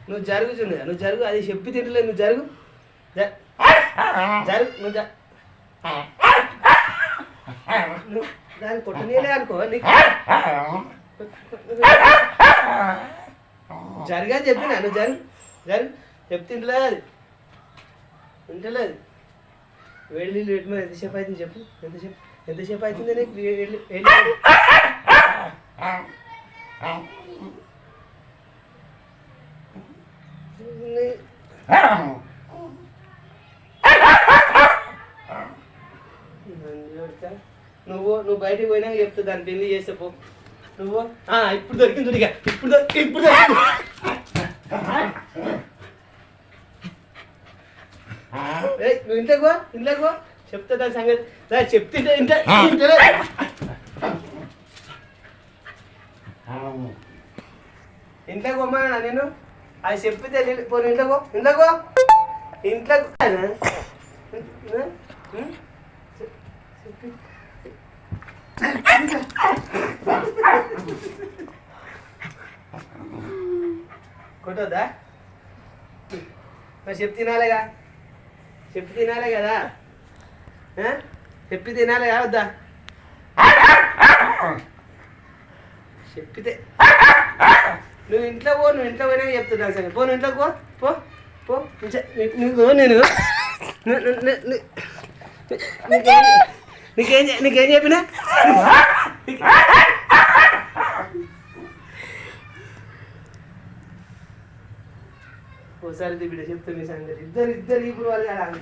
నువ్వు జరుగుచున్నా నువ్వు జరుగు అది చెప్పి తింటలేదు నువ్వు జరుగు జరుగు నువ్వు దాన్ని కొట్టనీలే అనుకో నీకు జరగా చెప్పినా నువ్వు జరుగు జరుగు చెప్పి తింటలేదు అది తింటలేదు వెళ్ళి పెట్టిన ఎంతసేపు అవుతుంది చెప్పు ఎంతసేపు అవుతుంది నీకు వెళ్ళి నువ్వు బయటికి పోయినాక చెప్తా దాన్ని పెళ్లి చేస్తే పో నువ్వు ఇప్పుడు దొరికింది దుడిగా ఇప్పుడు దొరికింది నువ్వు ఇంట్లోకి పో చెప్తా దాని సంగతి చెప్తే ఇంట్లోకి పోమన్నా నేను అది చెప్పితే పోను ఇంట్లోకి కొట్టొద్దా మరి చెప్పి తినాలి కదా చెప్పి తినాలి వద్దా చెప్పితే నువ్వు ఇంట్లో పోయినా చెప్తున్నా సరే పో నువ్వు ఇంట్లోకి పో పో నువ్వు నేను నీకేం చెప్పినా ఓసారి బిడ్డ చెప్తాను మీ సంగతి ఇద్దరు ఇప్పుడు వాళ్ళు